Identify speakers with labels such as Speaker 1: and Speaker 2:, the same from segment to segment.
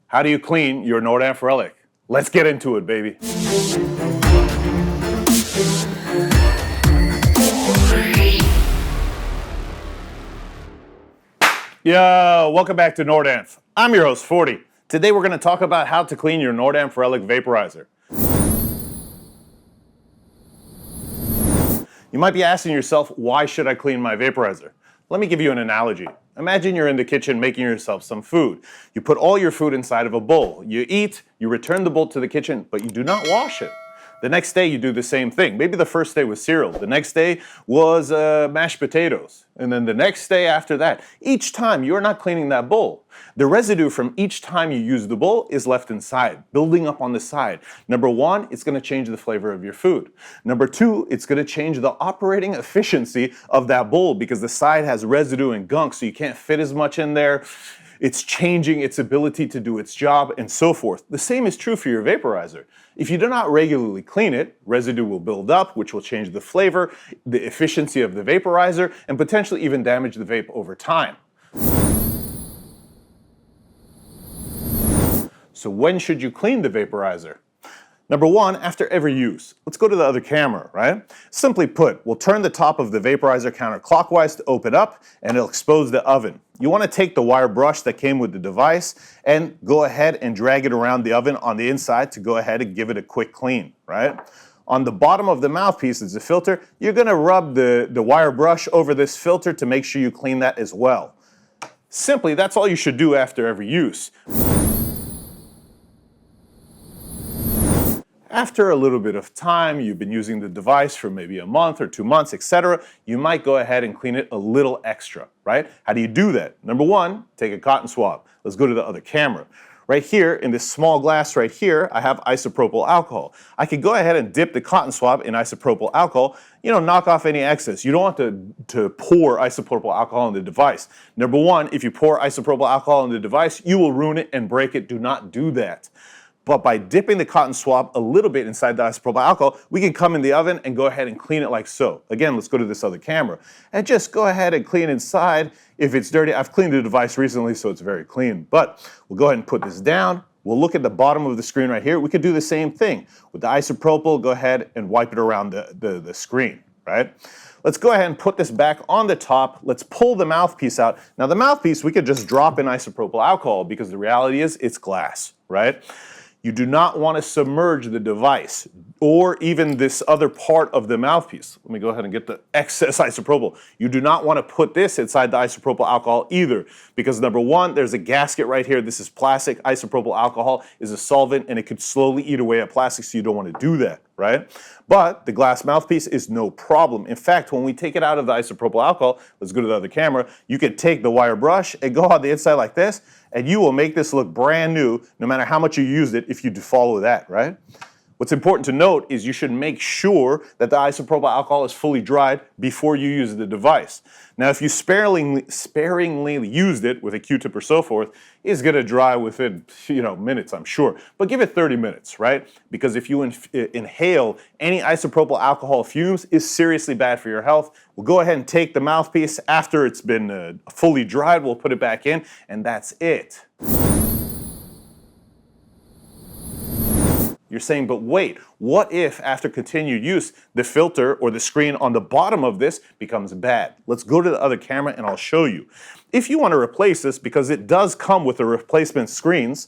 Speaker 1: How do you clean your Norddampf Relic? Let's get into it, baby. Yo, welcome back to Norddampf. I'm your host, 40. Today we're going to talk about how to clean your Norddampf Relic Vaporizer. You might be asking yourself, why should I clean my vaporizer? Let me give you an analogy. Imagine you're in the kitchen making yourself some food. You put all your food inside of a bowl. You eat, you return the bowl to the kitchen, but you do not wash it. The next day you do the same thing. Maybe the first day was cereal. The next day was mashed potatoes. And then the next day after that. Each time you're not cleaning that bowl. The residue from each time you use the bowl is left inside, building up on the side. Number one, it's going to change the flavor of your food. Number two, it's going to change the operating efficiency of that bowl because the side has residue and gunk, so you can't fit as much in there. It's changing its ability to do its job and so forth. The same is true for your vaporizer. If you do not regularly clean it, residue will build up, which will change the flavor, the efficiency of the vaporizer, and potentially even damage the vape over time. So when should you clean the vaporizer? Number one, after every use. Let's go to the other camera, right? Simply put, we'll turn the top of the vaporizer counterclockwise to open up and it'll expose the oven. You want to take the wire brush that came with the device and go ahead and drag it around the oven on the inside to go ahead and give it a quick clean, right? On the bottom of the mouthpiece is the filter. You're going to rub the wire brush over this filter to make sure you clean that as well. Simply, that's all you should do after every use. After a little bit of time, you've been using the device for maybe a month or 2 months, etc., you might go ahead and clean it a little extra, right? How do you do that? Number one, take a cotton swab. Let's go to the other camera. Right here, in this small glass right here, I have isopropyl alcohol. I could go ahead and dip the cotton swab in isopropyl alcohol, knock off any excess. You don't want to pour isopropyl alcohol in the device. Number one, if you pour isopropyl alcohol in the device, you will ruin it and break it. Do not do that. But by dipping the cotton swab a little bit inside the isopropyl alcohol, we can come in the oven and go ahead and clean it like so. Again, let's go to this other camera. And just go ahead and clean inside. If it's dirty, I've cleaned the device recently, so it's very clean. But we'll go ahead and put this down. We'll look at the bottom of the screen right here. We could do the same thing. With the isopropyl, go ahead and wipe it around the screen, right? Let's go ahead and put this back on the top. Let's pull the mouthpiece out. Now the mouthpiece, we could just drop in isopropyl alcohol because the reality is it's glass, right? You do not want to submerge the device or even this other part of the mouthpiece. Let me go ahead and get the excess isopropyl. You do not want to put this inside the isopropyl alcohol either because number one, there's a gasket right here. This is plastic. Isopropyl alcohol is a solvent and it could slowly eat away at plastic, so you don't want to do that, right? But the glass mouthpiece is no problem. In fact, when we take it out of the isopropyl alcohol, let's go to the other camera, you can take the wire brush and go on the inside like this, and you will make this look brand new no matter how much you used it if you do follow that, right? What's important to note is you should make sure that the isopropyl alcohol is fully dried before you use the device. Now, if you sparingly used it with a Q-tip or so forth, it's going to dry within minutes, I'm sure. But give it 30 minutes, right? Because if you inhale any isopropyl alcohol fumes, it's seriously bad for your health. We'll go ahead and take the mouthpiece after it's been fully dried. We'll put it back in, and that's it. You're saying, but wait, what if after continued use, the filter or the screen on the bottom of this becomes bad? Let's go to the other camera and I'll show you. If you want to replace this, because it does come with the replacement screens,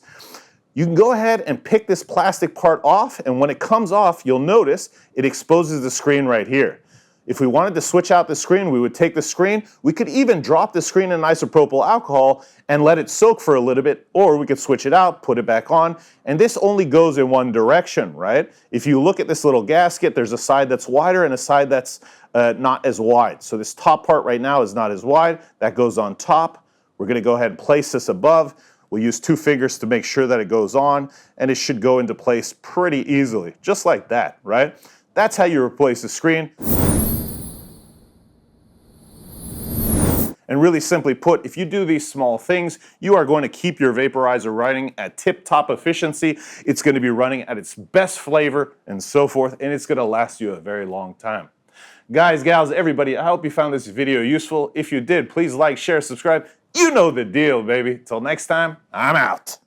Speaker 1: you can go ahead and pick this plastic part off, and when it comes off, you'll notice it exposes the screen right here. If we wanted to switch out the screen, we would take the screen. We could even drop the screen in isopropyl alcohol and let it soak for a little bit, or we could switch it out, put it back on, and this only goes in one direction, right? If you look at this little gasket, there's a side that's wider and a side that's not as wide. So this top part right now is not as wide. That goes on top. We're going to go ahead and place this above. We'll use 2 fingers to make sure that it goes on, and it should go into place pretty easily, just like that, right? That's how you replace the screen. And really simply put, if you do these small things, you are going to keep your vaporizer running at tip-top efficiency. It's going to be running at its best flavor and so forth, and it's going to last you a very long time. Guys, gals, everybody, I hope you found this video useful. If you did, please like, share, subscribe. You know the deal, baby. Till next time, I'm out.